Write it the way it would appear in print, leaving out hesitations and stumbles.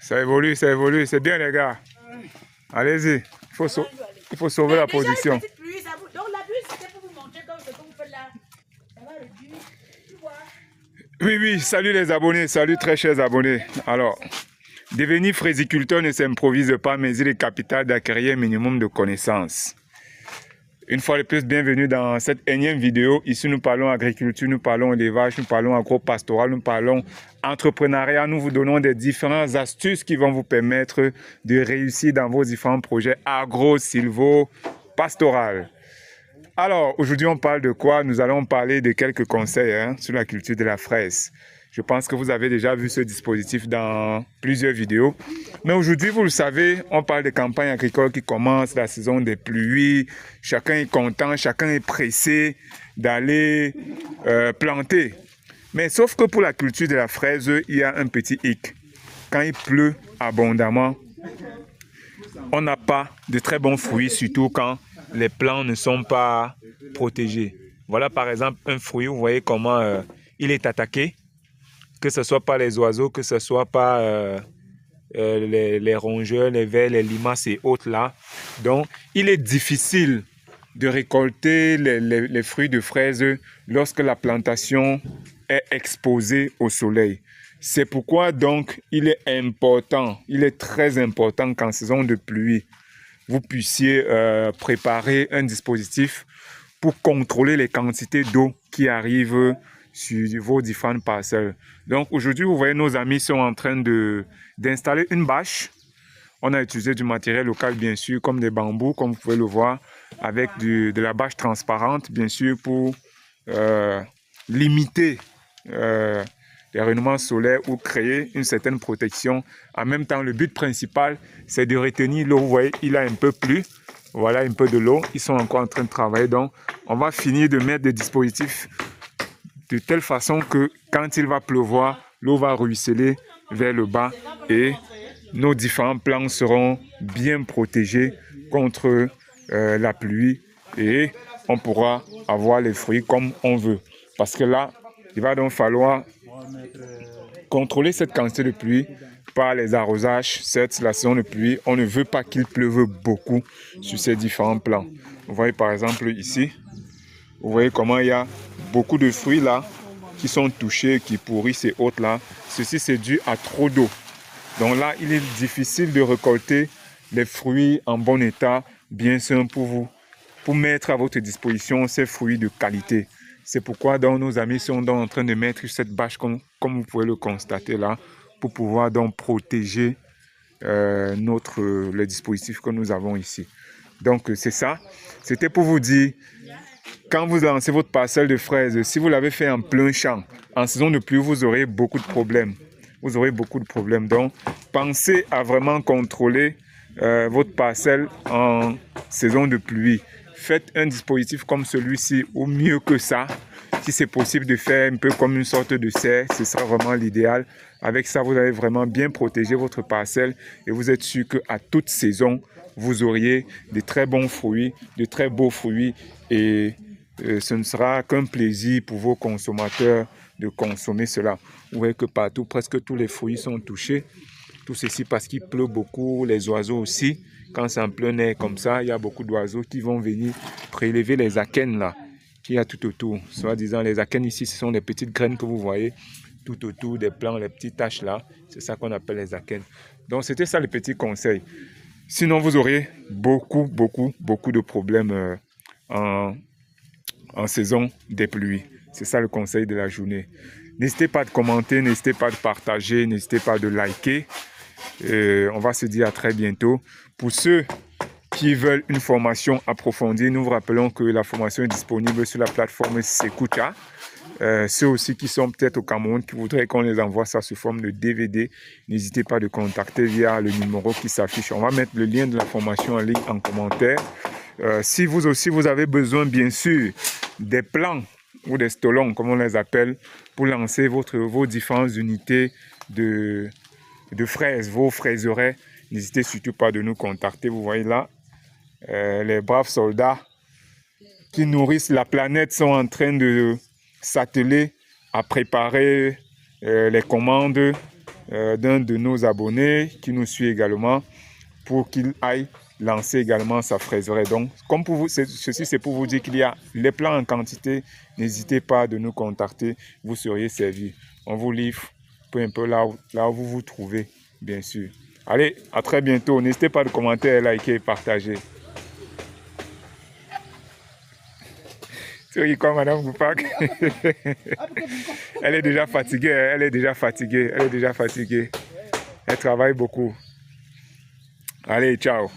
Ça évolue, c'est bien les gars. Allez-y, il faut sauver la position. Donc la pluie, c'était pour vous montrer comme ce que vous faites là. Ça va réduire, tu vois. Oui, salut les abonnés, salut très chers abonnés. Alors, devenir fraisiculteur ne s'improvise pas, mais il est capital d'acquérir un minimum de connaissances. Une fois de plus, bienvenue dans cette énième vidéo. Ici, nous parlons agriculture, nous parlons élevage, nous parlons agro-pastoral, nous parlons entrepreneuriat. Nous vous donnons des différentes astuces qui vont vous permettre de réussir dans vos différents projets agro-silvo-pastoral. Alors, aujourd'hui, on parle de quoi? Nous allons parler de quelques conseils sur la culture de la fraise. Je pense que vous avez déjà vu ce dispositif dans plusieurs vidéos. Mais aujourd'hui, vous le savez, on parle de campagne agricole qui commence, la saison des pluies. Chacun est content, chacun est pressé d'aller planter. Mais sauf que pour la culture de la fraise, il y a un petit hic. Quand il pleut abondamment, on n'a pas de très bons fruits, surtout quand les plants ne sont pas protégés. Voilà par exemple un fruit, vous voyez comment il est attaqué. Que ce soit par les oiseaux, que ce soit par les rongeurs, les vers, les limaces et autres là. Donc, il est difficile de récolter les fruits de fraises lorsque la plantation est exposée au soleil. C'est pourquoi donc il est important, il est très important qu'en saison de pluie, vous puissiez préparer un dispositif pour contrôler les quantités d'eau qui arrivent sur vos différentes parcelles. Donc aujourd'hui, vous voyez, nos amis sont en train d'installer une bâche. On a utilisé du matériel local, bien sûr, comme des bambous, comme vous pouvez le voir, avec de la bâche transparente, bien sûr, pour limiter les rayonnements solaires ou créer une certaine protection. En même temps, le but principal, c'est de retenir l'eau. Vous voyez, il a un peu plu. Voilà un peu de l'eau. Ils sont encore en train de travailler. Donc, on va finir de mettre des dispositifs de telle façon que quand il va pleuvoir, l'eau va ruisseler vers le bas et nos différents plants seront bien protégés contre la pluie et on pourra avoir les fruits comme on veut. Parce que là, il va donc falloir contrôler cette quantité de pluie par les arrosages. Certes, la saison de pluie, on ne veut pas qu'il pleuve beaucoup sur ces différents plants. Vous voyez par exemple ici, vous voyez comment il y a beaucoup de fruits là qui sont touchés, qui pourrissent et autres là. Ceci c'est dû à trop d'eau. Donc là, il est difficile de récolter les fruits en bon état, bien sains pour vous, pour mettre à votre disposition ces fruits de qualité. C'est pourquoi donc, nos amis sont donc en train de mettre cette bâche comme vous pouvez le constater là, pour pouvoir donc protéger le dispositif que nous avons ici. Donc c'est ça. C'était pour vous dire, quand vous lancez votre parcelle de fraises, si vous l'avez fait en plein champ, en saison de pluie, vous aurez beaucoup de problèmes. Vous aurez beaucoup de problèmes. Donc, pensez à vraiment contrôler votre parcelle en saison de pluie. Faites un dispositif comme celui-ci, ou mieux que ça. Si c'est possible de faire un peu comme une sorte de serre, ce sera vraiment l'idéal. Avec ça, vous allez vraiment bien protéger votre parcelle et vous êtes sûr qu'à toute saison, vous auriez de très bons fruits, de très beaux fruits et ce ne sera qu'un plaisir pour vos consommateurs de consommer cela. Vous voyez que partout, presque tous les fruits sont touchés. Tout ceci parce qu'il pleut beaucoup, les oiseaux aussi. Quand c'est en plein air comme ça, il y a beaucoup d'oiseaux qui vont venir prélever les akènes là, qu'il y a tout autour. Soit disant, les akènes ici, ce sont les petites graines que vous voyez tout autour des plants, les petites taches là. C'est ça qu'on appelle les akènes. Donc c'était ça le petit conseil. Sinon, vous aurez beaucoup de problèmes en saison des pluies. C'est ça le conseil de la journée. N'hésitez pas de commenter, n'hésitez pas de partager, n'hésitez pas de liker. On va se dire à très bientôt. Pour ceux qui veulent une formation approfondie, nous vous rappelons que la formation est disponible sur la plateforme Sekuta. Ceux aussi qui sont peut-être au Cameroun, qui voudraient qu'on les envoie ça sous forme de DVD, n'hésitez pas de contacter via le numéro qui s'affiche. On va mettre le lien de la formation en ligne en commentaire. Si vous aussi vous avez besoin bien sûr des plans ou des stolons comme on les appelle pour lancer vos différentes unités de fraises, vos fraiserets, n'hésitez surtout pas de nous contacter. Vous voyez là, les braves soldats qui nourrissent la planète sont en train de s'atteler à préparer les commandes d'un de nos abonnés qui nous suit également pour qu'il aille lancer également sa fraiserie. Donc, comme pour vous, ceci c'est pour vous dire qu'il y a les plants en quantité. N'hésitez pas de nous contacter, vous seriez servi. On vous livre peu importe là où vous vous trouvez, bien sûr. Allez, à très bientôt. N'hésitez pas de commenter, liker et partager. Tu ris quoi, Madame Goupak? Elle est déjà fatiguée, elle est déjà fatiguée, elle est déjà fatiguée. Elle travaille beaucoup. Allez, ciao.